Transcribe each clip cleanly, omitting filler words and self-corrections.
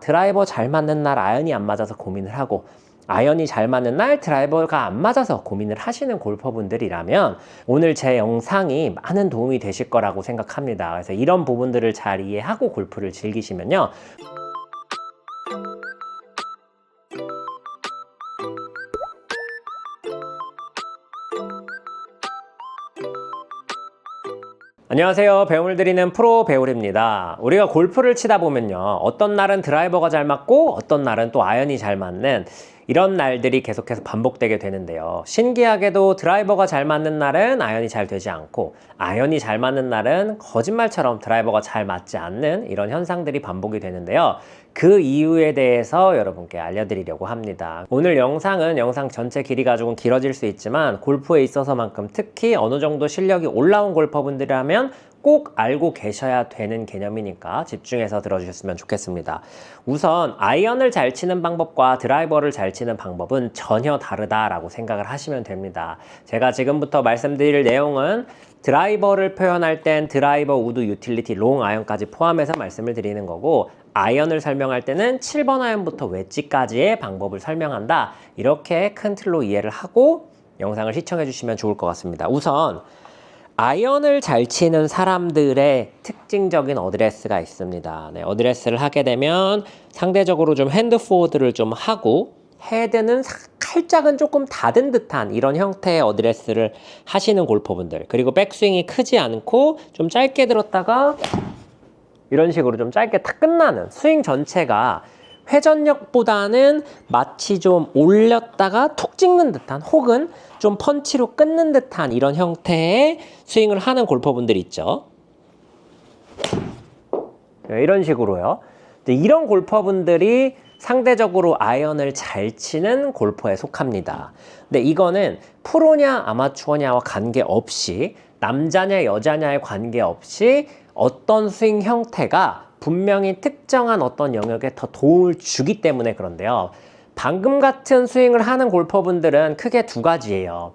드라이버 잘 맞는 날 아이언이 안 맞아서 고민을 하고, 아이언이 잘 맞는 날 드라이버가 안 맞아서 고민을 하시는 골퍼분들이라면 오늘 제 영상이 많은 도움이 되실 거라고 생각합니다. 그래서 이런 부분들을 잘 이해하고 골프를 즐기시면요, 안녕하세요. 배움을 드리는 프로 배울입니다. 우리가 골프를 치다 보면요, 어떤 날은 드라이버가 잘 맞고 어떤 날은 또 아이언이 잘 맞는 이런 날들이 계속해서 반복되게 되는데요. 신기하게도 드라이버가 잘 맞는 날은 아이언이 잘 되지 않고, 아이언이 잘 맞는 날은 거짓말처럼 드라이버가 잘 맞지 않는 이런 현상들이 반복이 되는데요. 그 이유에 대해서 여러분께 알려드리려고 합니다. 오늘 영상은 영상 전체 길이가 조금 길어질 수 있지만 골프에 있어서만큼 특히 어느 정도 실력이 올라온 골퍼분들이라면 꼭 알고 계셔야 되는 개념이니까 집중해서 들어주셨으면 좋겠습니다. 우선 아이언을 잘 치는 방법과 드라이버를 잘 치는 방법은 전혀 다르다라고 생각을 하시면 됩니다. 제가 지금부터 말씀드릴 내용은 드라이버를 표현할 땐 드라이버, 우드, 유틸리티, 롱 아이언까지 포함해서 말씀을 드리는 거고, 아이언을 설명할 때는 7번 아이언부터 웨지까지의 방법을 설명한다. 이렇게 큰 틀로 이해를 하고 영상을 시청해 주시면 좋을 것 같습니다. 우선 아이언을 잘 치는 사람들의 특징적인 어드레스가 있습니다. 네, 어드레스를 하게 되면 상대적으로 좀 핸드 포워드를 좀 하고, 헤드는 살짝은 조금 닫은 듯한 이런 형태의 어드레스를 하시는 골퍼분들, 그리고 백스윙이 크지 않고 좀 짧게 들었다가 이런 식으로 좀 짧게 탁 끝나는 스윙 전체가 회전력보다는 마치 좀 올렸다가 툭 찍는 듯한, 혹은 좀 펀치로 끊는 듯한 이런 형태의 스윙을 하는 골퍼분들이 있죠. 이런 식으로요. 이런 골퍼분들이 상대적으로 아이언을 잘 치는 골퍼에 속합니다. 근데 이거는 프로냐 아마추어냐와 관계없이, 남자냐 여자냐에 관계없이 어떤 스윙 형태가 분명히 특정한 어떤 영역에 더 도움을 주기 때문에 그런데요. 방금 같은 스윙을 하는 골퍼분들은 크게 두 가지예요.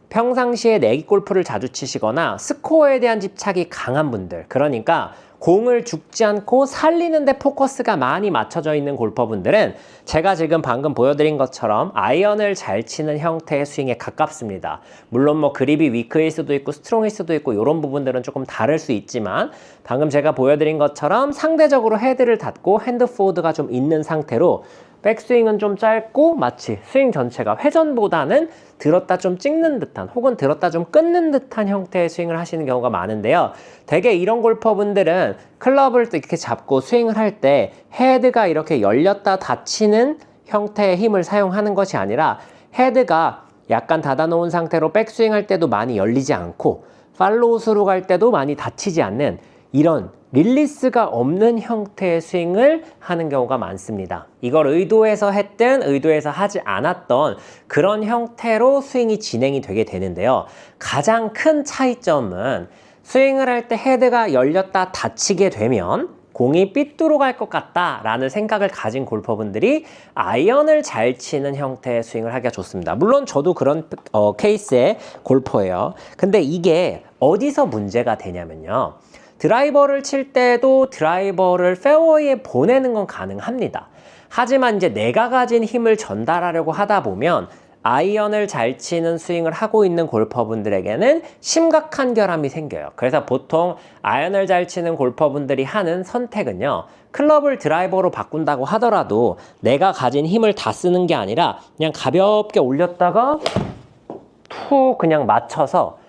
평상시에 내기 골프를 자주 치시거나 스코어에 대한 집착이 강한 분들, 그러니까 공을 죽지 않고 살리는 데 포커스가 많이 맞춰져 있는 골퍼분들은 제가 지금 방금 보여드린 것처럼 아이언을 잘 치는 형태의 스윙에 가깝습니다. 물론 뭐 그립이 위크일 수도 있고 스트롱일 수도 있고 이런 부분들은 조금 다를 수 있지만, 방금 제가 보여드린 것처럼 상대적으로 헤드를 닫고 핸드 포워드가 좀 있는 상태로 백스윙은 좀 짧고 마치 스윙 전체가 회전보다는 들었다 좀 찍는 듯한, 혹은 들었다 좀 끊는 듯한 형태의 스윙을 하시는 경우가 많은데요. 대개 이런 골퍼분들은 클럽을 이렇게 잡고 스윙을 할 때 헤드가 이렇게 열렸다 닫히는 형태의 힘을 사용하는 것이 아니라, 헤드가 약간 닫아놓은 상태로 백스윙 할 때도 많이 열리지 않고 팔로우 스루 갈 때도 많이 닫히지 않는 이런 릴리스가 없는 형태의 스윙을 하는 경우가 많습니다. 이걸 의도해서 했든 의도해서 하지 않았던 그런 형태로 스윙이 진행이 되게 되는데요. 가장 큰 차이점은 스윙을 할 때 헤드가 열렸다 닫히게 되면 공이 삐뚤어 갈 것 같다라는 생각을 가진 골퍼분들이 아이언을 잘 치는 형태의 스윙을 하기가 좋습니다. 물론 저도 그런 케이스의 골퍼예요. 근데 이게 어디서 문제가 되냐면요. 드라이버를 칠 때도 드라이버를 페어웨이에 보내는 건 가능합니다. 하지만 이제 내가 가진 힘을 전달하려고 하다 보면 아이언을 잘 치는 스윙을 하고 있는 골퍼분들에게는 심각한 결함이 생겨요. 그래서 보통 아이언을 잘 치는 골퍼분들이 하는 선택은요, 클럽을 드라이버로 바꾼다고 하더라도 내가 가진 힘을 다 쓰는 게 아니라 그냥 가볍게 올렸다가 툭 그냥 맞춰서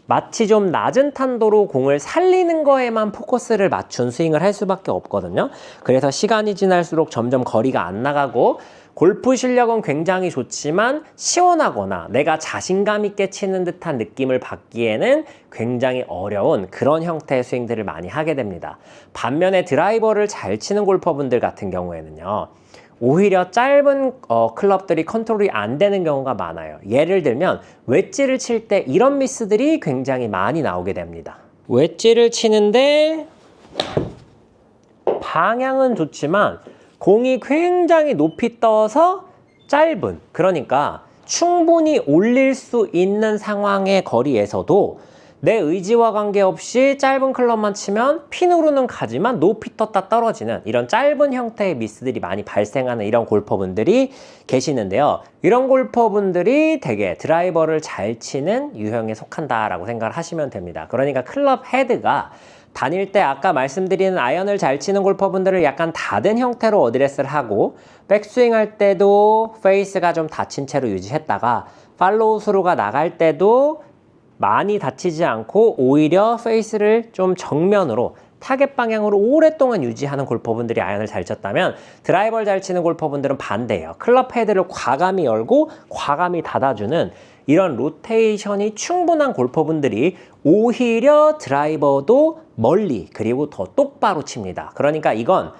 마치 좀 낮은 탄도로 공을 살리는 거에만 포커스를 맞춘 스윙을 할 수밖에 없거든요. 그래서 시간이 지날수록 점점 거리가 안 나가고, 골프 실력은 굉장히 좋지만 시원하거나 내가 자신감 있게 치는 듯한 느낌을 받기에는 굉장히 어려운 그런 형태의 스윙들을 많이 하게 됩니다. 반면에 드라이버를 잘 치는 골퍼분들 같은 경우에는요, 오히려 짧은 클럽들이 컨트롤이 안 되는 경우가 많아요. 예를 들면 웨지를 칠 때 이런 미스들이 굉장히 많이 나오게 됩니다. 웨지를 치는데 방향은 좋지만 공이 굉장히 높이 떠서 짧은, 그러니까 충분히 올릴 수 있는 상황의 거리에서도 내 의지와 관계없이 짧은 클럽만 치면 핀으로는 가지만 높이 떴다 떨어지는 이런 짧은 형태의 미스들이 많이 발생하는 이런 골퍼분들이 계시는데요. 이런 골퍼분들이 되게 드라이버를 잘 치는 유형에 속한다라고 생각을 하시면 됩니다. 그러니까 클럽 헤드가 다닐 때 아까 말씀드리는 아이언을 잘 치는 골퍼분들을 약간 닫은 형태로 어드레스를 하고 백스윙 할 때도 페이스가 좀 닫힌 채로 유지했다가 팔로우 스루가 나갈 때도 많이 다치지 않고 오히려 페이스를 좀 정면으로 타겟 방향으로 오랫동안 유지하는 골퍼분들이 아이언을 잘 쳤다면 드라이버를 잘 치는 골퍼분들은 반대예요. 클럽 헤드를 과감히 열고 과감히 닫아주는 이런 로테이션이 충분한 골퍼분들이 오히려 드라이버도 멀리 그리고 더 똑바로 칩니다. 그러니까 이건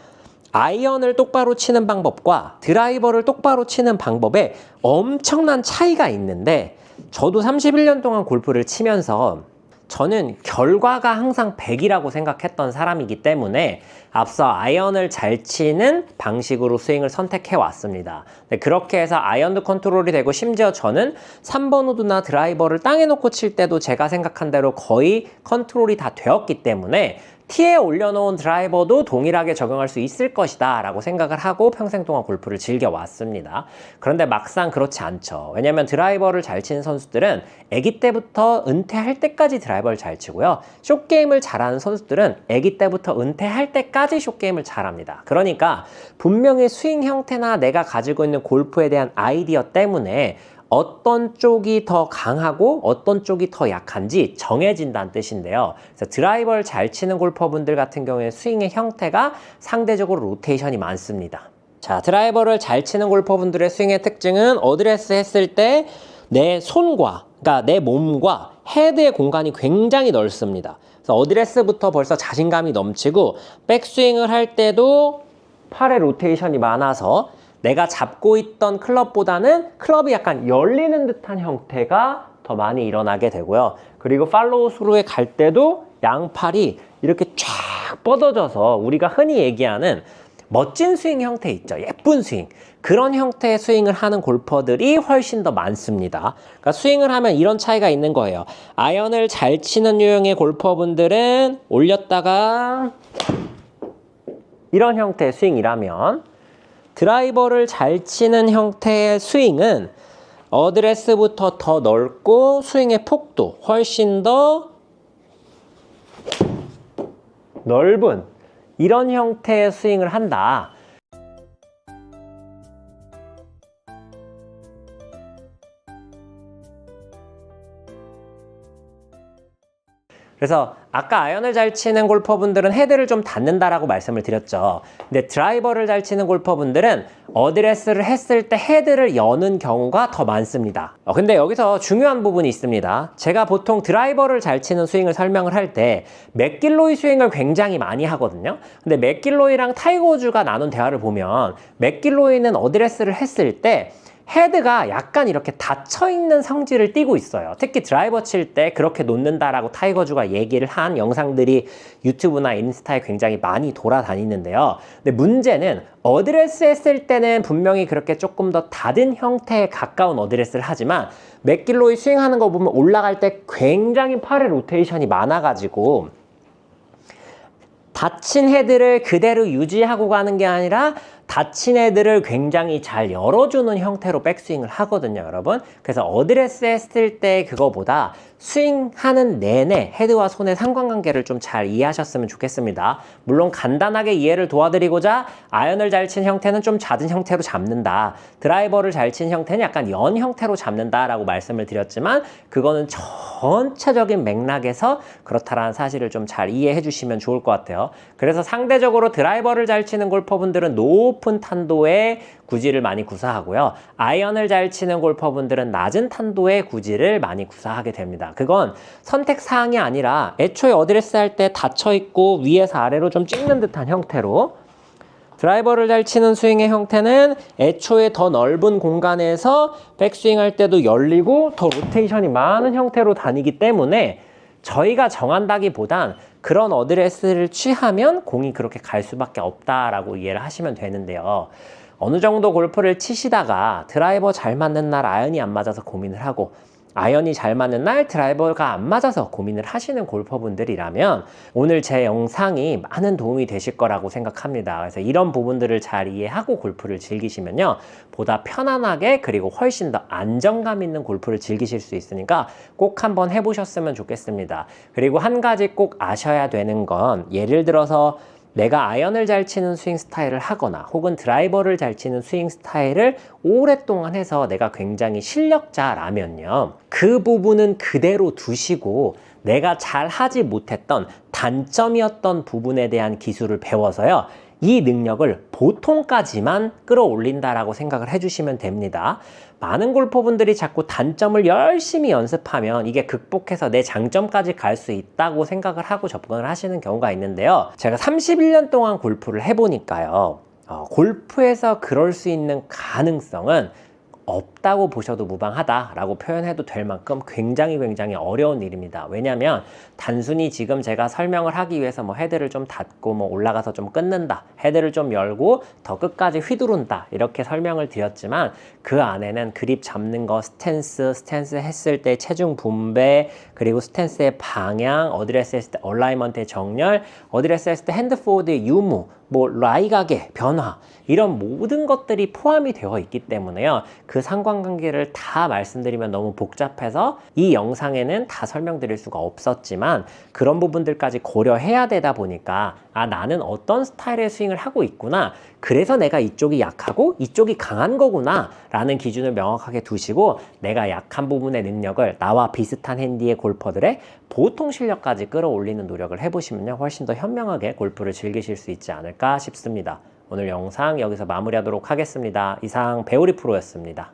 아이언을 똑바로 치는 방법과 드라이버를 똑바로 치는 방법에 엄청난 차이가 있는데 저도 31년 동안 골프를 치면서 저는 결과가 항상 100이라고 생각했던 사람이기 때문에 앞서 아이언을 잘 치는 방식으로 스윙을 선택해 왔습니다. 그렇게 해서 아이언도 컨트롤이 되고 심지어 저는 3번 우드나 드라이버를 땅에 놓고 칠 때도 제가 생각한 대로 거의 컨트롤이 다 되었기 때문에 티에 올려놓은 드라이버도 동일하게 적용할 수 있을 것이다 라고 생각을 하고 평생 동안 골프를 즐겨왔습니다. 그런데 막상 그렇지 않죠. 왜냐면 드라이버를 잘 치는 선수들은 아기 때부터 은퇴할 때까지 드라이버를 잘 치고요. 숏게임을 잘하는 선수들은 아기 때부터 은퇴할 때까지 숏게임을 잘합니다. 그러니까 분명히 스윙 형태나 내가 가지고 있는 골프에 대한 아이디어 때문에 어떤 쪽이 더 강하고 어떤 쪽이 더 약한지 정해진다는 뜻인데요. 그래서 드라이버를 잘 치는 골퍼분들 같은 경우에 스윙의 형태가 상대적으로 로테이션이 많습니다. 자, 드라이버를 잘 치는 골퍼분들의 스윙의 특징은 어드레스 했을 때 내 손과, 그러니까 내 몸과 헤드의 공간이 굉장히 넓습니다. 그래서 어드레스부터 벌써 자신감이 넘치고 백스윙을 할 때도 팔의 로테이션이 많아서 내가 잡고 있던 클럽보다는 클럽이 약간 열리는 듯한 형태가 더 많이 일어나게 되고요. 그리고 팔로우 스루에 갈 때도 양팔이 이렇게 쫙 뻗어져서 우리가 흔히 얘기하는 멋진 스윙 형태 있죠. 예쁜 스윙. 그런 형태의 스윙을 하는 골퍼들이 훨씬 더 많습니다. 그러니까 스윙을 하면 이런 차이가 있는 거예요. 아이언을 잘 치는 유형의 골퍼분들은 올렸다가 이런 형태의 스윙이라면 드라이버를 잘 치는 형태의 스윙은 어드레스부터 더 넓고 스윙의 폭도 훨씬 더 넓은 이런 형태의 스윙을 한다. 그래서 아까 아이언을 잘 치는 골퍼분들은 헤드를 좀 닫는다라고 말씀을 드렸죠. 근데 드라이버를 잘 치는 골퍼분들은 어드레스를 했을 때 헤드를 여는 경우가 더 많습니다. 근데 여기서 중요한 부분이 있습니다. 제가 보통 드라이버를 잘 치는 스윙을 설명을 할 때 맥길로이 스윙을 굉장히 많이 하거든요. 근데 맥길로이랑 타이거 우즈가 나눈 대화를 보면 맥길로이는 어드레스를 했을 때 헤드가 약간 이렇게 닫혀있는 성질을 띠고 있어요. 특히 드라이버 칠 때 그렇게 놓는다라고 타이거즈가 얘기를 한 영상들이 유튜브나 인스타에 굉장히 많이 돌아다니는데요. 근데 문제는 어드레스 했을 때는 분명히 그렇게 조금 더 닫은 형태에 가까운 어드레스를 하지만 맥길로이 스윙하는 거 보면 올라갈 때 굉장히 팔의 로테이션이 많아가지고 닫힌 헤드를 그대로 유지하고 가는 게 아니라 닫힌 헤드를 굉장히 잘 열어주는 형태로 백스윙을 하거든요, 여러분. 그래서 어드레스 했을 때 그거보다 스윙하는 내내 헤드와 손의 상관관계를 좀 잘 이해하셨으면 좋겠습니다. 물론 간단하게 이해를 도와드리고자 아이언을 잘 친 형태는 좀 잦은 형태로 잡는다. 드라이버를 잘 친 형태는 약간 연 형태로 잡는다라고 말씀을 드렸지만 그거는 전체적인 맥락에서 그렇다라는 사실을 좀 잘 이해해 주시면 좋을 것 같아요. 그래서 상대적으로 드라이버를 잘 치는 골퍼분들은 높은 탄도의 구질을 많이 구사하고요. 아이언을 잘 치는 골퍼분들은 낮은 탄도의 구질을 많이 구사하게 됩니다. 그건 선택사항이 아니라 애초에 어드레스 할 때 닫혀있고 위에서 아래로 좀 찍는 듯한 형태로 드라이버를 잘 치는 스윙의 형태는 애초에 더 넓은 공간에서 백스윙 할 때도 열리고 더 로테이션이 많은 형태로 다니기 때문에 저희가 정한다기보단 그런 어드레스를 취하면 공이 그렇게 갈 수밖에 없다라고 이해를 하시면 되는데요. 어느 정도 골프를 치시다가 드라이버 잘 맞는 날 아이언이 안 맞아서 고민을 하고 아이언이 잘 맞는 날 드라이버가 안 맞아서 고민을 하시는 골퍼분들이라면 오늘 제 영상이 많은 도움이 되실 거라고 생각합니다. 그래서 이런 부분들을 잘 이해하고 골프를 즐기시면요, 보다 편안하게 그리고 훨씬 더 안정감 있는 골프를 즐기실 수 있으니까 꼭 한번 해보셨으면 좋겠습니다. 그리고 한 가지 꼭 아셔야 되는 건, 예를 들어서 내가 아이언을 잘 치는 스윙 스타일을 하거나 혹은 드라이버를 잘 치는 스윙 스타일을 오랫동안 해서 내가 굉장히 실력자라면요, 그 부분은 그대로 두시고 내가 잘 하지 못했던 단점이었던 부분에 대한 기술을 배워서요, 이 능력을 보통까지만 끌어올린다라고 생각을 해주시면 됩니다. 많은 골퍼분들이 자꾸 단점을 열심히 연습하면 이게 극복해서 내 장점까지 갈 수 있다고 생각을 하고 접근을 하시는 경우가 있는데요. 제가 31년 동안 골프를 해보니까요, 골프에서 그럴 수 있는 가능성은 없다고 보셔도 무방하다라고 표현해도 될 만큼 굉장히 어려운 일입니다. 왜냐하면 단순히 지금 제가 설명을 하기 위해서 뭐 헤드를 좀 닫고 뭐 올라가서 좀 끊는다, 헤드를 좀 열고 더 끝까지 휘두른다, 이렇게 설명을 드렸지만 그 안에는 그립 잡는 거, 스탠스 했을 때 체중 분배, 그리고 스탠스의 방향, 어드레스 했을 때 얼라이먼트의 정렬, 어드레스 했을 때 핸드 포워드의 유무, 뭐 라이각의 변화, 이런 모든 것들이 포함이 되어 있기 때문에요, 그 상관관계를 다 말씀드리면 너무 복잡해서 이 영상에는 다 설명드릴 수가 없었지만, 그런 부분들까지 고려해야 되다 보니까 나는 어떤 스타일의 스윙을 하고 있구나, 그래서 내가 이쪽이 약하고 이쪽이 강한 거구나 라는 기준을 명확하게 두시고, 내가 약한 부분의 능력을 나와 비슷한 핸디의 골퍼들의 보통 실력까지 끌어올리는 노력을 해보시면 훨씬 더 현명하게 골프를 즐기실 수 있지 않을까 싶습니다. 오늘 영상 여기서 마무리하도록 하겠습니다. 이상 배우리 프로였습니다.